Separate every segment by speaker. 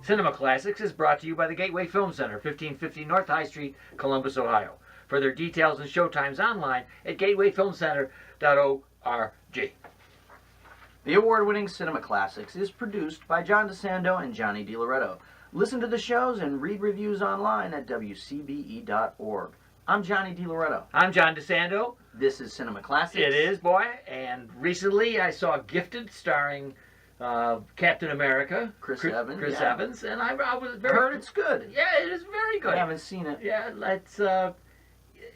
Speaker 1: Cinema Classics is brought to you by the Gateway Film Center, 1550 North High Street, Columbus, Ohio. Further details and showtimes online at gatewayfilmcenter.org.
Speaker 2: The award-winning Cinema Classics is produced by John DeSando and Johnny DiLoretto. Listen to the shows and read reviews online at WCBE.org. I'm Johnny DiLoretto.
Speaker 1: I'm John DeSando.
Speaker 2: This is Cinema Classics.
Speaker 1: It is, boy. And recently I saw Gifted starring Captain America.
Speaker 2: Chris Evans.
Speaker 1: Chris
Speaker 2: yeah.
Speaker 1: Evans. And I was
Speaker 2: I
Speaker 1: very...
Speaker 2: heard it's good.
Speaker 1: Yeah, it is very good.
Speaker 2: I haven't seen it.
Speaker 1: Yeah, it's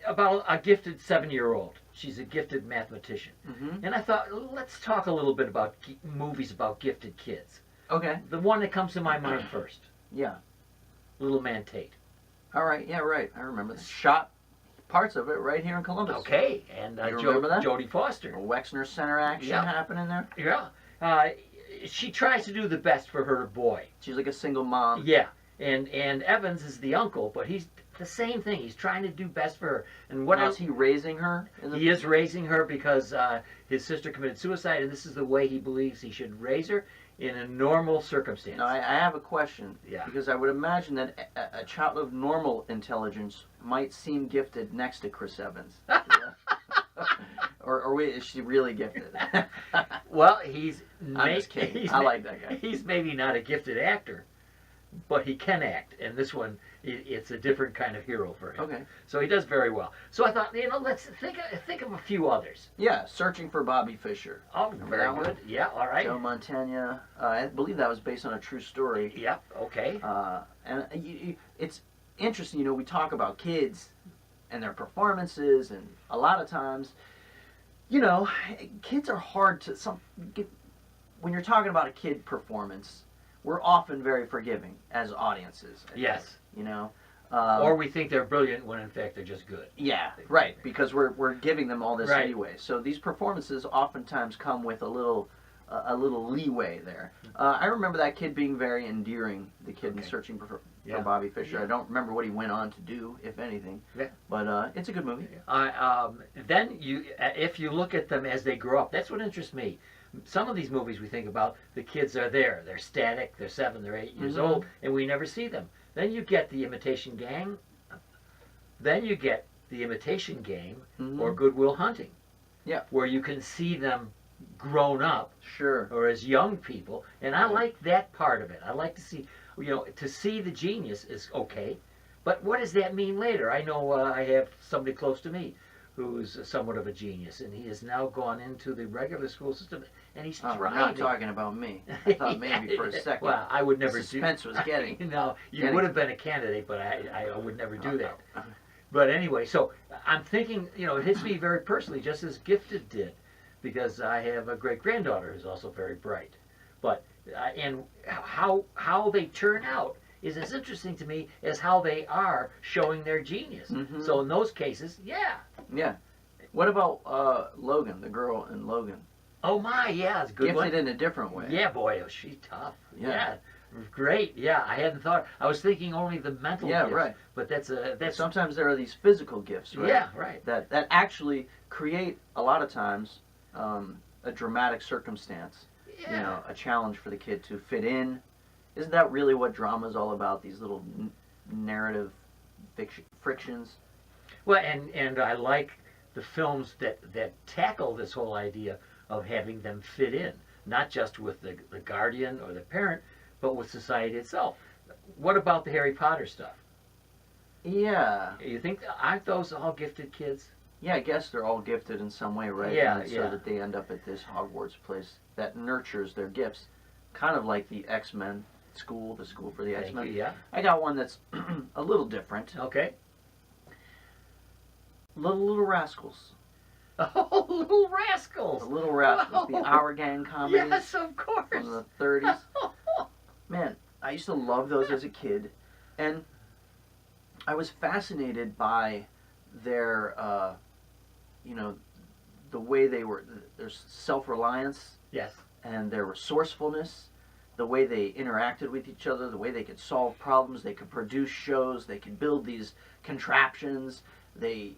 Speaker 1: about a gifted 7-year-old. She's a gifted mathematician.
Speaker 2: Mm-hmm.
Speaker 1: And I thought, let's talk a little bit about movies about gifted kids.
Speaker 2: Okay.
Speaker 1: The one that comes to my mind first,
Speaker 2: Yeah.
Speaker 1: Little Man Tate.
Speaker 2: All right. Yeah, right. I remember. Shot parts of it right here in Columbus.
Speaker 1: Okay, and
Speaker 2: You remember that?
Speaker 1: Jodie Foster.
Speaker 2: A Wexner Center action happening there.
Speaker 1: Yeah. She tries to do the best for her boy.
Speaker 2: She's like a single mom.
Speaker 1: Yeah. And Evans is the uncle, but he's the same thing. He's trying to do best for her. And what
Speaker 2: Is he raising her?
Speaker 1: He is raising her because his sister committed suicide, and this is the way he believes he should raise her in a normal circumstance.
Speaker 2: Now, I have a question.
Speaker 1: Yeah.
Speaker 2: Because I would imagine that a child of normal intelligence might seem gifted next to Chris Evans. or wait, is she really gifted?
Speaker 1: Well,
Speaker 2: I'm just kidding. I like that guy.
Speaker 1: He's maybe not a gifted actor, but he can act. And this one, it's a different kind of hero for him.
Speaker 2: Okay.
Speaker 1: So he does very well. So I thought, let's think of a few others.
Speaker 2: Yeah, Searching for Bobby Fischer.
Speaker 1: Oh,
Speaker 2: Remember
Speaker 1: very
Speaker 2: that one?
Speaker 1: good. Yeah, all right.
Speaker 2: Joe Mantegna. I believe that was based on a true story.
Speaker 1: Yep, okay.
Speaker 2: And it's interesting, we talk about kids and their performances, and a lot of times, kids are hard to when you're talking about a kid performance, we're often very forgiving as audiences.
Speaker 1: Yes.
Speaker 2: Or
Speaker 1: or we think they're brilliant when in fact they're just good.
Speaker 2: Yeah, right, because we're giving them all this
Speaker 1: Right.
Speaker 2: leeway. So these performances oftentimes come with a little leeway there. I remember that kid being very endearing, the kid in
Speaker 1: Okay.
Speaker 2: Searching for
Speaker 1: Yeah.
Speaker 2: Bobby Fischer.
Speaker 1: Yeah.
Speaker 2: I don't remember what he went on to do, if anything.
Speaker 1: Yeah.
Speaker 2: But it's a good movie.
Speaker 1: Then if you look at them as they grow up, that's what interests me. Some of these movies we think about, the kids are there, they're static, they're 7, they're 8 years
Speaker 2: Mhm.
Speaker 1: old, and we never see them. Then you get The Imitation Gang. Then you get The Imitation Game
Speaker 2: Mhm.
Speaker 1: or Good Will Hunting.
Speaker 2: Yeah.
Speaker 1: Where you can see them grown up
Speaker 2: Sure.
Speaker 1: or as young people, and I like that part of it. I like to see, to see the genius is okay, but what does that mean later? I know I have somebody close to me who's somewhat of a genius, and he has now gone into the regular school system, and he's
Speaker 2: Oh, we're
Speaker 1: thriving.
Speaker 2: not talking about me. I thought maybe for a second.
Speaker 1: Well, I would never
Speaker 2: the suspense was getting.
Speaker 1: No, you
Speaker 2: getting-
Speaker 1: would have been a candidate, but I would never do that.
Speaker 2: Oh.
Speaker 1: But anyway, so I'm thinking, it hits me very personally, just as Gifted did, because I have a great-granddaughter who's also very bright. But and how they turn out is as interesting to me as how they are showing their genius.
Speaker 2: Mhm.
Speaker 1: So in those cases, yeah.
Speaker 2: Yeah. What about Logan, the girl in Logan?
Speaker 1: Oh my, yeah, it's a good
Speaker 2: Gifted
Speaker 1: one.
Speaker 2: in a different way.
Speaker 1: Yeah, boy, she's tough.
Speaker 2: Yeah.
Speaker 1: Yeah. Great. Yeah, I hadn't thought. I was thinking only the mental
Speaker 2: Yeah,
Speaker 1: gifts,
Speaker 2: right.
Speaker 1: But that's
Speaker 2: Sometimes there are these physical gifts, right?
Speaker 1: Yeah, right.
Speaker 2: That actually create a lot of times a dramatic circumstance.
Speaker 1: Yeah.
Speaker 2: A challenge for the kid to fit in. Isn't that really what drama is all about? These little narrative frictions.
Speaker 1: Well, and I like the films that tackle this whole idea of having them fit in, not just with the guardian or the parent, but with society itself. What about the Harry Potter stuff?
Speaker 2: Yeah.
Speaker 1: You think, aren't those all gifted kids?
Speaker 2: Yeah, I guess they're all gifted in some way, right?
Speaker 1: Yeah,
Speaker 2: And
Speaker 1: yeah.
Speaker 2: so that they end up at this Hogwarts place that nurtures their gifts. Kind of like the X-Men school, the school for the
Speaker 1: Thank
Speaker 2: X-Men.
Speaker 1: you, yeah.
Speaker 2: I got one that's a little different.
Speaker 1: Okay.
Speaker 2: Little Rascals.
Speaker 1: Oh, Little Rascals.
Speaker 2: The Little Rascals, the
Speaker 1: Whoa.
Speaker 2: Our Gang comedies
Speaker 1: Yes, of course.
Speaker 2: from the 30s. Man, I used to love those as a kid, and I was fascinated by their, the way they were, their self-reliance
Speaker 1: Yes.
Speaker 2: and their resourcefulness, the way they interacted with each other, the way they could solve problems, they could produce shows, they could build these contraptions, they,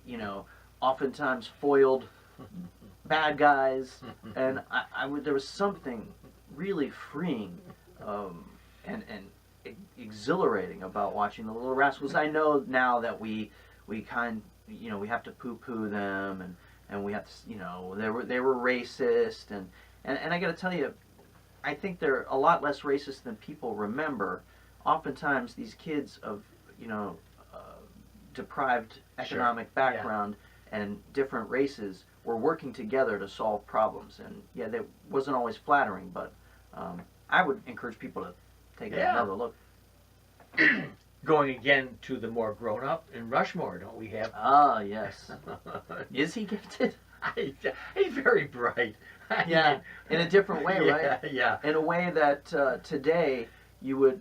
Speaker 2: oftentimes foiled bad guys, and there was something really freeing, and exhilarating about watching the Little Rascals. I know now that we have to poo-poo them, and we have to, they were racist, and I got to tell you, I think they're a lot less racist than people remember. Oftentimes, these kids of deprived economic background and different races were working together to solve problems, and yeah, that wasn't always flattering, but I would encourage people to take another look.
Speaker 1: Going again to the more grown-up in Rushmore, don't we have?
Speaker 2: Ah, yes. Is he gifted?
Speaker 1: He's very bright.
Speaker 2: Yeah, in a different way, right?
Speaker 1: Yeah.
Speaker 2: In a way that today you would,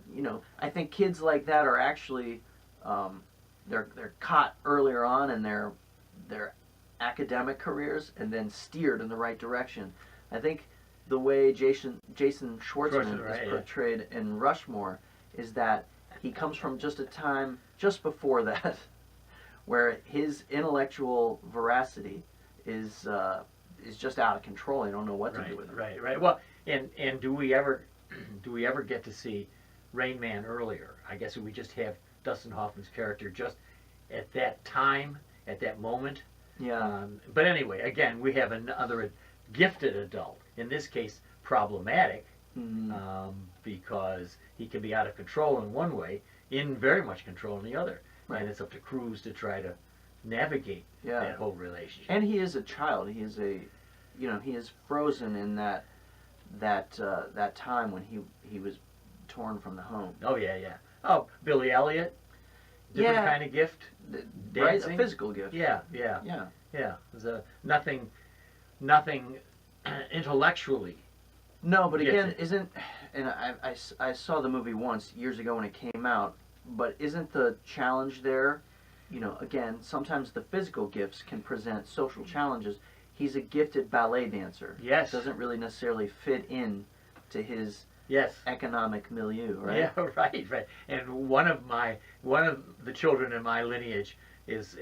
Speaker 2: I think kids like that are actually, they're caught earlier on in their academic careers and then steered in the right direction. I think the way Jason Schwartzman is portrayed in Rushmore is that he comes from just a time just before that where his intellectual veracity is just out of control. You don't know what to do with it.
Speaker 1: Right. Well, and do we ever get to see Rain Man earlier? I guess we just have Dustin Hoffman's character just at that time, at that moment.
Speaker 2: Yeah.
Speaker 1: But anyway, again, we have another gifted adult. In this case, problematic, because he can be out of control in one way, in very much control in the other.
Speaker 2: Right.
Speaker 1: And it's up to Cruz to try to navigate that whole relationship.
Speaker 2: And he is a child. He is he is frozen in that time when he was torn from the home.
Speaker 1: Oh yeah. Oh, Billy Elliot, different kind of gift,
Speaker 2: right? A physical gift.
Speaker 1: Yeah. There's nothing intellectually.
Speaker 2: No, but again,
Speaker 1: gifted.
Speaker 2: and I saw the movie once years ago when it came out, but isn't the challenge there? Again, sometimes the physical gifts can present social challenges. He's a gifted ballet dancer.
Speaker 1: Yes.
Speaker 2: Doesn't really necessarily fit in to his economic milieu, right?
Speaker 1: Yeah, right. And one of the children in my lineage is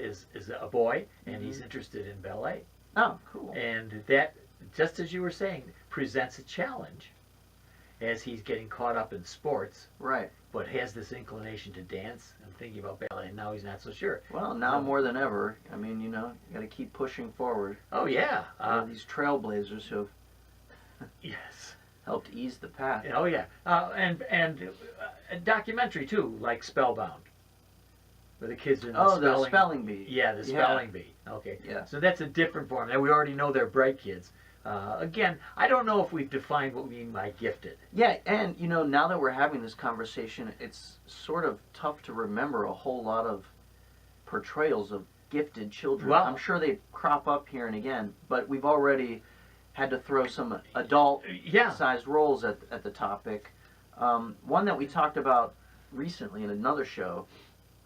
Speaker 1: a boy, and he's interested in ballet.
Speaker 2: Oh, cool.
Speaker 1: And that, just as you were saying, presents a challenge as he's getting caught up in sports.
Speaker 2: Right.
Speaker 1: But has this inclination to dance and thinking about ballet, and now he's not so sure.
Speaker 2: Well, now more than ever. I mean, you got to keep pushing forward.
Speaker 1: Oh, yeah.
Speaker 2: These trailblazers who have helped ease the path.
Speaker 1: Oh, yeah. And a documentary, too, like Spellbound, where the kids are in
Speaker 2: the spelling bee.
Speaker 1: Yeah, the spelling bee. Okay.
Speaker 2: Yeah.
Speaker 1: So that's a different form. Now, we already know they're bright kids. Again, I don't know if we've defined what we mean by gifted.
Speaker 2: Yeah, and now that we're having this conversation, it's sort of tough to remember a whole lot of portrayals of gifted children.
Speaker 1: Well,
Speaker 2: I'm sure they crop up here and again, but we've already had to throw some adult-sized roles at the topic. One that we talked about recently in another show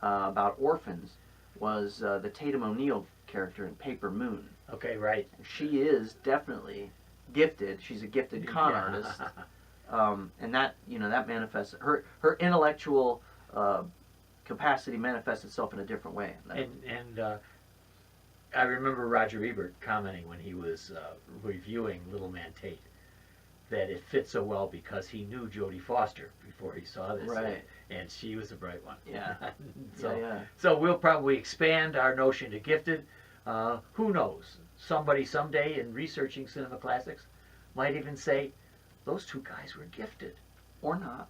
Speaker 2: about orphans was the Tatum O'Neal character in Paper Moon.
Speaker 1: Okay, right.
Speaker 2: She is definitely gifted. She's a gifted con artist, and that that manifests her intellectual capacity manifests itself in a different way.
Speaker 1: And I remember Roger Ebert commenting when he was reviewing Little Man Tate that it fit so well because he knew Jodie Foster before he saw this,
Speaker 2: right?
Speaker 1: And she was a bright one.
Speaker 2: Yeah.
Speaker 1: So we'll probably expand our notion to gifted. Who knows? Somebody someday in researching cinema classics might even say, those two guys were gifted.
Speaker 2: Or not.